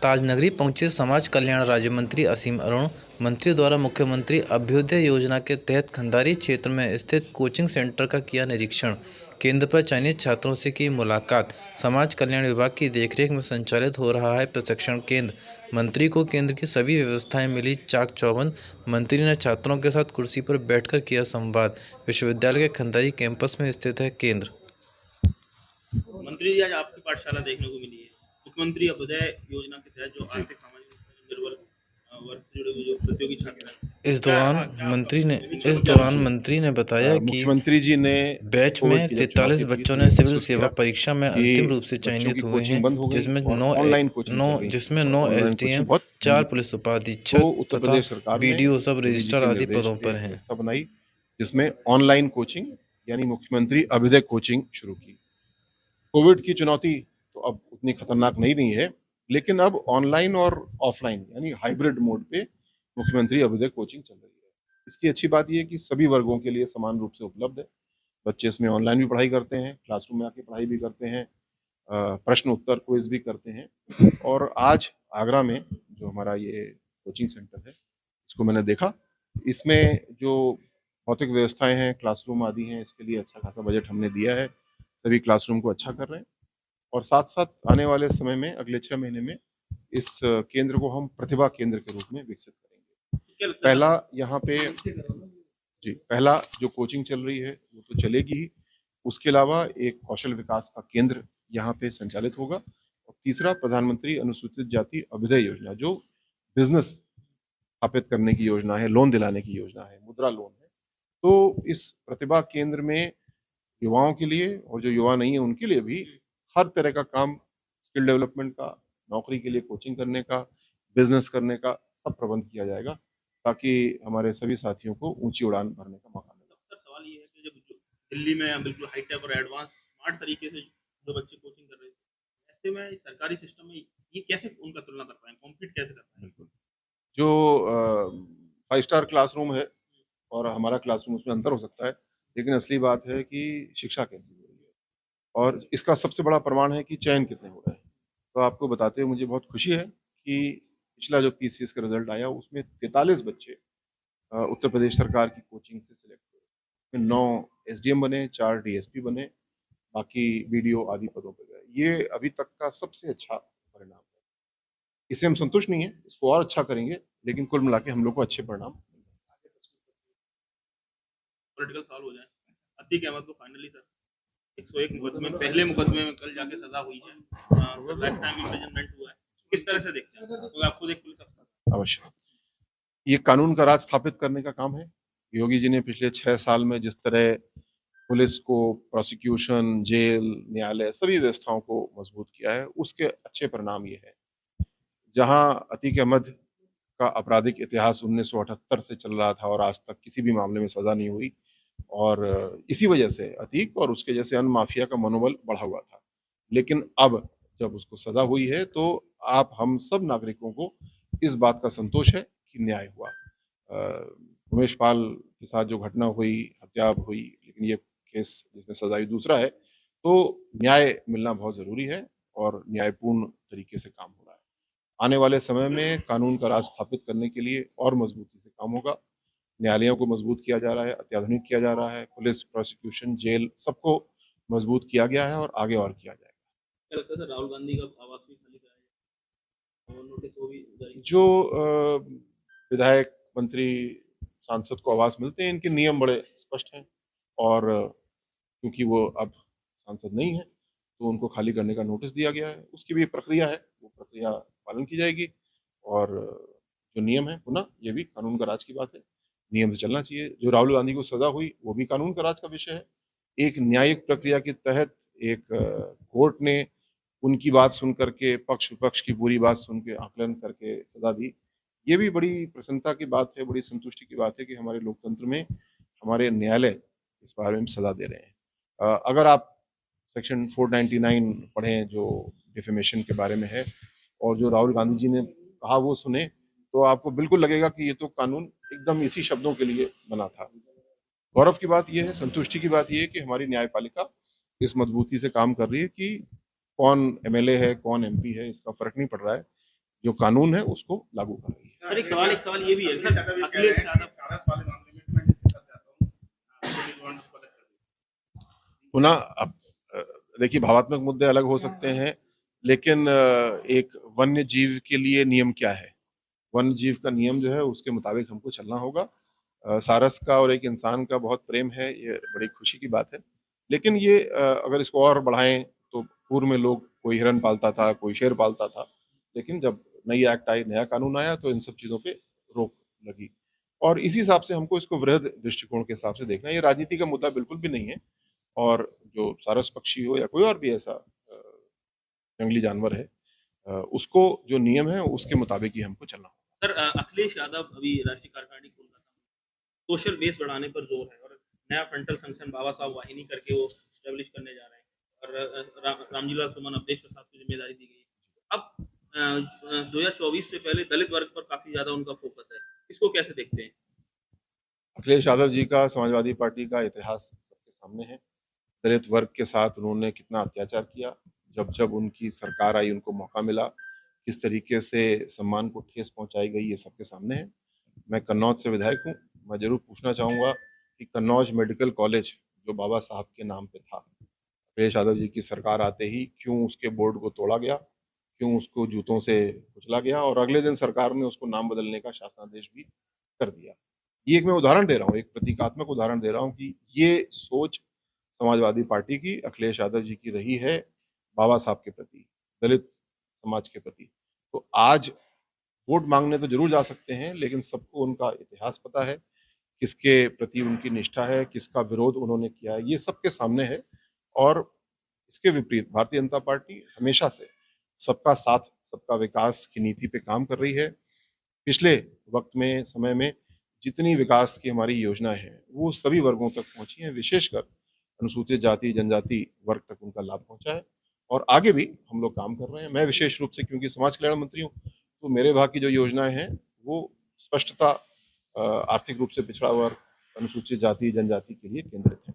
राजनगरी पहुंचे समाज कल्याण राज्य मंत्री असीम अरुण। मंत्री द्वारा मुख्यमंत्री अभ्युदय योजना के तहत खंडारी क्षेत्र में स्थित कोचिंग सेंटर का किया निरीक्षण। केंद्र पर चयनित छात्रों से की मुलाकात। समाज कल्याण विभाग की देखरेख में संचालित हो रहा है प्रशिक्षण केंद्र। मंत्री को केंद्र की सभी व्यवस्थाएं मिली चाक चौबंद। मंत्री ने छात्रों के साथ कुर्सी पर बैठकर किया संवाद। विश्वविद्यालय के खंडारी कैंपस में स्थित है केंद्र। मंत्री जी, आज आपकी पाठशाला देखने को मिली है। मुख्यमंत्री अभ्युदय योजना के तहत जो आर्थिक सामाजिक रूप से दुर्बल वर्ग से जुड़े हुए जो प्रतियोगी छात्र हैं, इस क्या दौरान क्या मंत्री ने बताया कि मुख्यमंत्री जी ने बैच कोविड में की जब 43 चुनौती थी बच्चों तो ने ये सिविल महसूस सेवा किया परीक्षा में कि अंतिम रूप से बच्चों की चयनित हुए हैं, कोचिंग बंद हो गई और ऑनलाइन कोचिंग चल रही है और 9 ऑनलाइन कोचिंग एसडीएम, बहुत 4 महंगी पड़ी। पुलिस तो उपाधीक्षक उत्तर तथा प्रदेश सरकार ने बीडीओ सब योगी जी रजिस्ट्रार के आदि निर्देश पदों पे पर हैं। व्यवस्था बनाई जिसमें ऑनलाइन कोचिंग यानी मुख्यमंत्री अभ्युदय कोचिंग शुरू की। कोविड की चुनौती तो अब उतनी खतरनाक नहीं है, लेकिन अब ऑनलाइन और ऑफलाइन यानी हाइब्रिड मोड पे मुख्यमंत्री अभ्युदय कोचिंग चल रही है। इसकी अच्छी बात यह है कि सभी वर्गों के लिए समान रूप से उपलब्ध है। बच्चे इसमें ऑनलाइन भी पढ़ाई करते हैं, क्लासरूम में आके पढ़ाई भी करते हैं, प्रश्न उत्तर क्विज भी करते हैं। और आज आगरा में जो हमारा ये कोचिंग सेंटर है, इसको मैंने देखा। इसमें जो भौतिक व्यवस्थाएं हैं, क्लासरूम आदि हैं, इसके लिए अच्छा खासा बजट हमने दिया है। सभी क्लासरूम को अच्छा कर रहे हैं और साथ साथ आने वाले समय में अगले 6 महीने में इस केंद्र को हम प्रतिभा केंद्र के रूप में विकसित करेंगे। पहला यहाँ पे पहला जो कोचिंग चल रही है वो तो चलेगी ही, उसके अलावा एक कौशल विकास का केंद्र यहाँ पे संचालित होगा और तीसरा प्रधानमंत्री अनुसूचित जाति अभ्युदय योजना जो बिजनेस स्थापित करने की योजना है, लोन दिलाने की योजना है, मुद्रा लोन है। तो इस प्रतिभा केंद्र में युवाओं के लिए और जो युवा नहीं है उनके लिए भी हर तरह का काम, स्किल डेवलपमेंट का, नौकरी के लिए कोचिंग करने का, बिजनेस करने का सब प्रबंध किया जाएगा ताकि हमारे सभी साथियों को ऊंची उड़ान भरने का मौका मिले। सवाल ये है कि जब दिल्ली में बिल्कुल हाईटेक और एडवांस स्मार्ट तरीके से जो बच्चे कोचिंग कर रहे थे, ऐसे में सरकारी सिस्टम में ये कैसे उनका तुलना कर पाए, कॉम्पीट कैसे कर पाए? बिल्कुल, जो 5 स्टार क्लासरूम है और हमारा क्लासरूम, उसमें अंतर हो सकता है, लेकिन असली बात है कि शिक्षा कैसी हो रही है और इसका सबसे बड़ा प्रमाण है कि चयन कितने हो रहे हैं। तो आपको बताते हुए मुझे बहुत खुशी है कि पिछला जो पीसीएस का रिजल्ट आया उसमें 43 बच्चे उत्तर प्रदेश सरकार की कोचिंग से सिलेक्ट हुए। 9 एसडीएम बने, 4 डीएसपी बने, बाकी बीडीओ आदि पदों पर गए। ये अभी तक का सबसे अच्छा परिणाम है। इससे हम संतुष्ट नहीं है, इसको और अच्छा करेंगे, लेकिन कुल मिला के हम लोग को अच्छे परिणाम। पॉलिटिकल सॉल्व हो जाए। अतीक अहमद को फाइनली सर 101 मुकदमे, पहले मुकदमे में कल जाके सजा हुई है, लाइफ टाइम इम्प्रिजनमेंट हुआ है। किस तरह से देखते हैं? तो आप खुद एक पुलिस अफसर। अवश्य, ये कानून का राज स्थापित करने का काम है। योगी जी ने पिछले 6 साल में जिस तरह पुलिस को, प्रोसिक्यूशन, जेल, न्यायालय सभी व्यवस्थाओं को मजबूत किया है, उसके अच्छे परिणाम ये है। जहां अतीक अहमद का आपराधिक इतिहास 1978 से चल रहा था और आज तक किसी भी मामले में सजा नहीं हुई और इसी वजह से अतीक और उसके जैसे अन्य माफिया का मनोबल बढ़ा हुआ था। लेकिन अब जब उसको सजा हुई है तो आप हम सब नागरिकों को इस बात का संतोष है कि न्याय हुआ। उमेश पाल के साथ जो घटना हुई, हत्या हुई, लेकिन ये केस जिसमें सजा हुई दूसरा है, तो न्याय मिलना बहुत जरूरी है और न्यायपूर्ण तरीके से काम हो रहा है। आने वाले समय में कानून का राज स्थापित करने के लिए और मजबूती से काम होगा। न्यायालयों को मजबूत किया जा रहा है, अत्याधुनिक किया जा रहा है, पुलिस, प्रोसिक्यूशन, जेल सबको मजबूत किया गया है और आगे और किया जाएगा। क्या लगता है सर, राहुल गांधी का आवास भी खाली कराया और नोटिस वो भी जारी? जो विधायक, मंत्री, सांसद को आवास मिलते हैं, इनके नियम बड़े स्पष्ट हैं और क्योंकि वो अब सांसद नहीं है तो उनको खाली करने का नोटिस दिया गया है। उसकी भी एक प्रक्रिया है, वो प्रक्रिया पालन की जाएगी और जो नियम है, पुनः ये भी कानून का राज की बात है, नियम से चलना चाहिए। जो राहुल गांधी को सजा हुई वो भी कानून का राज का विषय है। एक न्यायिक प्रक्रिया के तहत एक कोर्ट ने उनकी बात सुन करके, पक्ष विपक्ष की पूरी बात सुन के आकलन करके सजा दी। ये भी बड़ी प्रसन्नता की बात है, बड़ी संतुष्टि की बात है कि हमारे लोकतंत्र में हमारे न्यायालय इस बारे में सजा दे रहे हैं। अगर आप सेक्शन 499 पढ़ें जो डिफेमेशन के बारे में है और जो राहुल गांधी जी ने कहा वो सुने, तो आपको बिल्कुल लगेगा कि ये तो कानून एकदम इसी शब्दों के लिए बना था। गौरव की बात यह है, संतुष्टि की बात यह है कि हमारी न्यायपालिका इस मजबूती से काम कर रही है कि कौन एमएलए है, कौन एमपी है, इसका फर्क नहीं पड़ रहा है। जो कानून है उसको लागू कर रही है। सर एक सवाल ये भी है सर, अखिलेश यादव पुनः अब देखिए, भावात्मक मुद्दे अलग हो सकते हैं, लेकिन एक वन्य जीव के लिए नियम क्या है? वन्य जीव का नियम जो है उसके मुताबिक हमको चलना होगा। सारस का और एक इंसान का बहुत प्रेम है, ये बड़ी खुशी की बात है। लेकिन ये अगर इसको और बढ़ाएं तो पूर्व में लोग कोई हिरन पालता था, कोई शेर पालता था, लेकिन जब नई एक्ट आई, नया कानून आया तो इन सब चीजों पे रोक लगी। और इसी हिसाब से हमको इसको वृहद दृष्टिकोण के हिसाब से देखना है। ये राजनीति का मुद्दा बिल्कुल भी नहीं है। और जो सारस पक्षी हो या कोई और भी ऐसा जंगली जानवर है, उसको जो नियम है उसके मुताबिक ही हमको चलना होगा। सर अखिलेश यादव अभी राष्ट्रीय कार्यकारिणी कोलकाता में सोशल बेस बढ़ाने पर जोर है और नया फ्रंटल संगठन बाबा साहब वाहिनी करके वो स्टेब्लिश करने जा रहे हैं और रामजीलाल सुमन अवधेश प्रसाद को जिम्मेदारी दी गई है। अब 2024 से पहले दलित वर्ग पर काफी ज्यादा उनका फोकस है, इसको कैसे देखते हैं? अखिलेश यादव जी का समाजवादी पार्टी का इतिहास सबके सामने है। दलित वर्ग के साथ उन्होंने कितना अत्याचार किया, जब जब उनकी सरकार आई उनको मौका मिला, किस तरीके से सम्मान को ठेस पहुंचाई गई, ये सबके सामने है। मैं कन्नौज से विधायक हूँ। मैं जरूर पूछना चाहूंगा कि कन्नौज मेडिकल कॉलेज जो बाबा साहब के नाम पे था, अखिलेश यादव जी की सरकार आते ही क्यों उसके बोर्ड को तोड़ा गया, क्यों उसको जूतों से कुचला गया, और अगले दिन सरकार ने उसको नाम बदलने का शासनादेश भी कर दिया। ये एक मैं उदाहरण दे रहा हूँ, एक प्रतीकात्मक उदाहरण दे रहा हूँ कि ये सोच समाजवादी पार्टी की, अखिलेश यादव जी की रही है बाबा साहब के प्रति, दलित समाज के प्रति। तो आज वोट मांगने तो जरूर जा सकते हैं, लेकिन सबको उनका इतिहास पता है, किसके प्रति उनकी निष्ठा है, किसका विरोध उन्होंने किया है, ये सबके सामने है। और इसके विपरीत भारतीय जनता पार्टी हमेशा से सबका साथ, सबका विकास की नीति पे काम कर रही है। पिछले वक्त में, समय में जितनी विकास की हमारी योजनाएं हैं वो सभी वर्गों तक पहुंची हैं, विशेषकर अनुसूचित जाति जनजाति वर्ग तक उनका लाभ पहुंचा है। और आगे भी हम लोग काम कर रहे हैं। मैं विशेष रूप से, क्योंकि समाज कल्याण मंत्री हूँ, तो मेरे भाग की जो योजनाएं हैं वो स्पष्टता आर्थिक रूप से पिछड़ा वर्ग, अनुसूचित जाति जनजाति के लिए केंद्रित है।